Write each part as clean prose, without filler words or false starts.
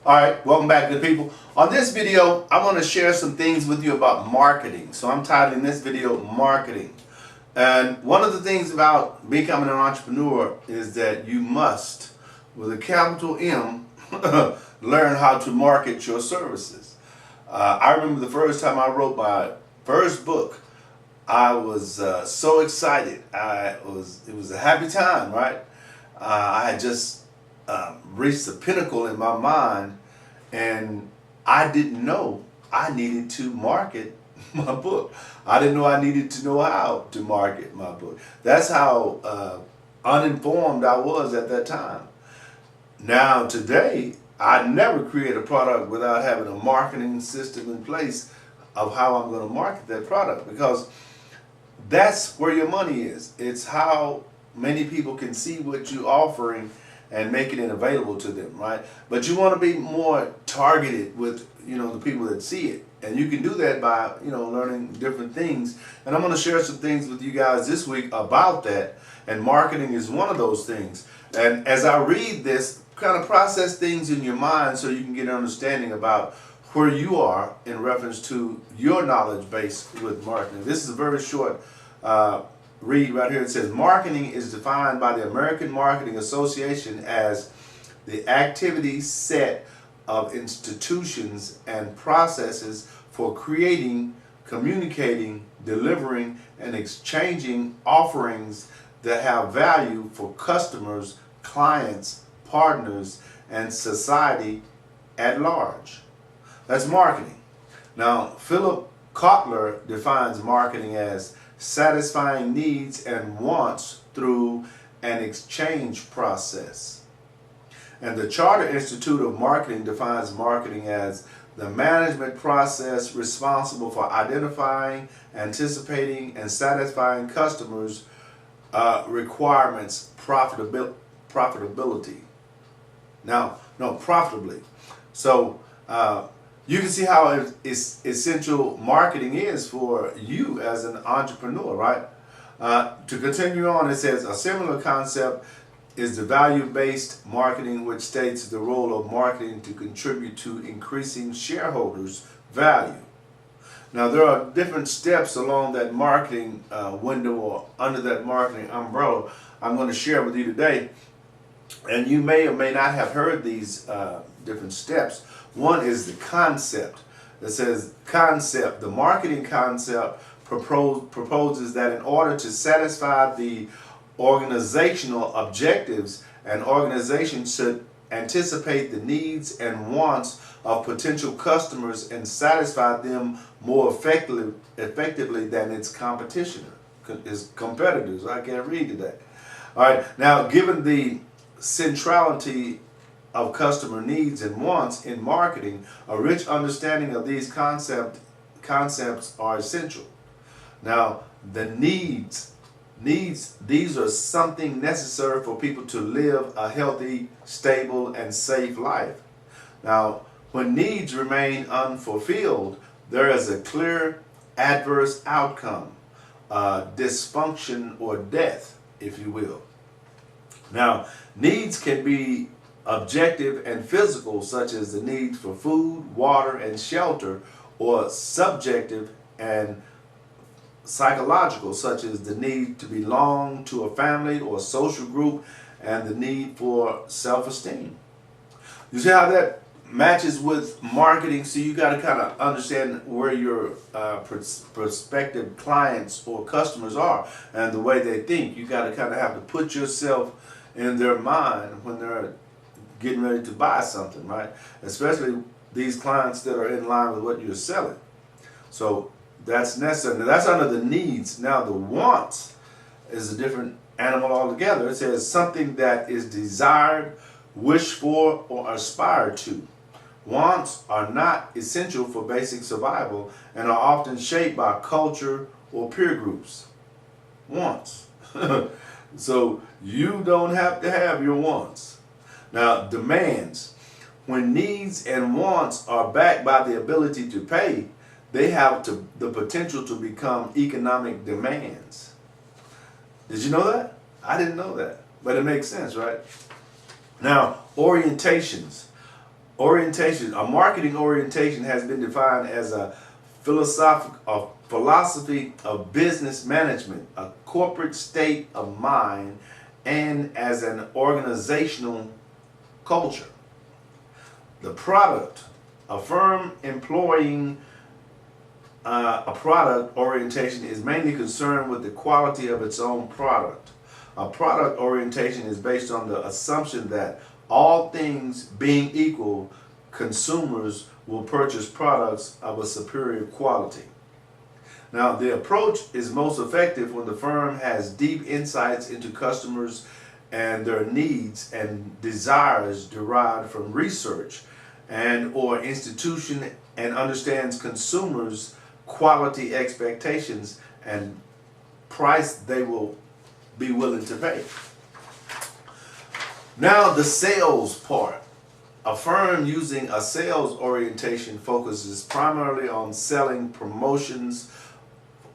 All right, welcome back, good people. On this video, I want to share some things with you about marketing. So I'm titling this video Marketing. And one of the things about becoming an entrepreneur is that you must, with a capital M, learn how to market your services. I remember the first time I wrote my first book. I was so excited. It was a happy time, right? I had just reached the pinnacle in my mind, and I didn't know I needed to market my book. I didn't know I needed to know how to market my book. That's how uninformed I was at that time. Now, today, I never create a product without having a marketing system in place of how I'm going to market that product, because that's where your money is. It's how many people can see what you're offering and making it available to them, right? But you want to be more targeted with, the people that see it. And you can do that by, learning different things. And I'm going to share some things with you guys this week about that. And marketing is one of those things. And as I read this, kind of process things in your mind so you can get an understanding about where you are in reference to your knowledge base with marketing. This is a very short read right here. It says, marketing is defined by the American Marketing Association as the activity set of institutions and processes for creating, communicating, delivering, and exchanging offerings that have value for customers, clients, partners, and society at large. That's marketing. Now, Philip Kotler defines marketing as satisfying needs and wants through an exchange process. And the Charter Institute of Marketing defines marketing as the management process responsible for identifying, anticipating, and satisfying customers' requirements, profitability. Now, no, profitably. So you can see how essential marketing is for you as an entrepreneur, right? To continue on, it says a similar concept is the value-based marketing, which states the role of marketing to contribute to increasing shareholders' value. Now, there are different steps along that marketing window or under that marketing umbrella I'm going to share with you today. And you may or may not have heard these different steps. One is the concept. It says concept. The marketing concept proposes that in order to satisfy the organizational objectives, an organization should anticipate the needs and wants of potential customers and satisfy them more effectively than its competitors. I can't read today. All right. Now, given the centrality of customer needs and wants in marketing, a rich understanding of these concepts are essential. Now, the needs, these are something necessary for people to live a healthy, stable, and safe life. Now, when needs remain unfulfilled, there is a clear adverse outcome, dysfunction or death, if you will. Now, needs can be objective and physical, such as the need for food, water, and shelter, or subjective and psychological, such as the need to belong to a family or social group and the need for self-esteem. You see how that matches with marketing? So you got to kind of understand where your prospective clients or customers are and the way they think. You got to kind of have to put yourself in their mind when they're getting ready to buy something, right? Especially these clients that are in line with what you're selling. So that's necessary. Now, that's under the needs. Now, the wants is a different animal altogether. It says something that is desired, wished for, or aspired to. Wants are not essential for basic survival and are often shaped by culture or peer groups. Wants. So you don't have to have your wants. Now, demands. When needs and wants are backed by the ability to pay, they have the potential to become economic demands. Did you know that? I didn't know that, but it makes sense, right? Now, orientations. Orientation, a marketing orientation has been defined as a philosophy of business management, a corporate state of mind, and as an organizational culture. The product, a firm employing a product orientation is mainly concerned with the quality of its own product. A product orientation is based on the assumption that all things being equal, consumers will purchase products of a superior quality. Now, the approach is most effective when the firm has deep insights into customers and their needs and desires derived from research and or institution and understands consumers' quality expectations and price they will be willing to pay. Now, the sales part. A firm using a sales orientation focuses primarily on selling promotions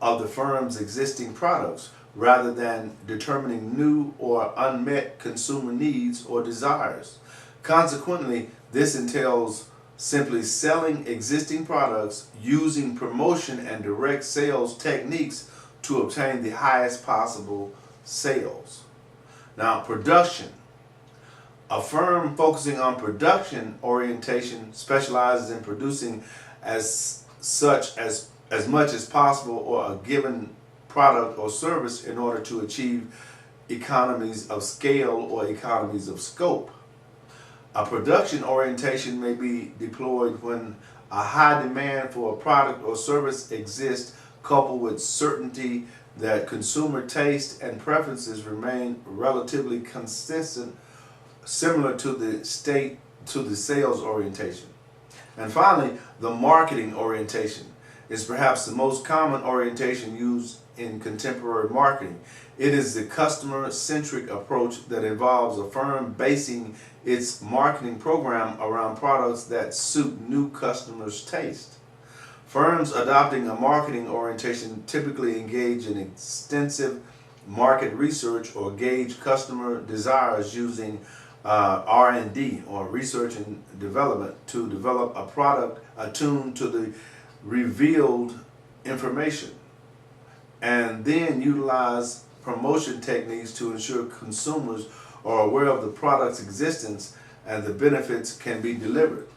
of the firm's existing products rather than determining new or unmet consumer needs or desires. Consequently, this entails simply selling existing products using promotion and direct sales techniques to obtain the highest possible sales. Now, production. A firm focusing on production orientation specializes in producing as much as possible or a given product or service in order to achieve economies of scale or economies of scope. A production orientation may be deployed when a high demand for a product or service exists, coupled with certainty that consumer taste and preferences remain relatively consistent, similar to the sales orientation. And finally, the marketing orientation is perhaps the most common orientation used in contemporary marketing. It is the customer-centric approach that involves a firm basing its marketing program around products that suit new customers' taste. Firms adopting a marketing orientation typically engage in extensive market research or gauge customer desires using R&D or research and development to develop a product attuned to the revealed information, and then utilize promotion techniques to ensure consumers are aware of the product's existence and the benefits can be delivered.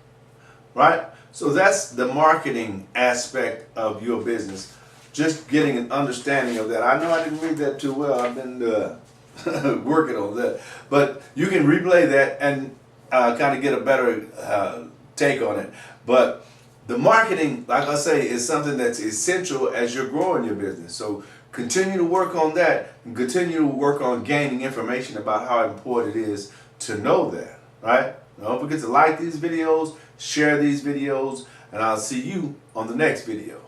Right? So that's the marketing aspect of your business. Just getting an understanding of that. I know I didn't read that too well. I've been working on that. But you can replay that and kind of get a better take on it. But the marketing, like I say, is something that's essential as you're growing your business. So continue to work on that and continue to work on gaining information about how important it is to know that, right? Don't forget to like these videos, share these videos, and I'll see you on the next video.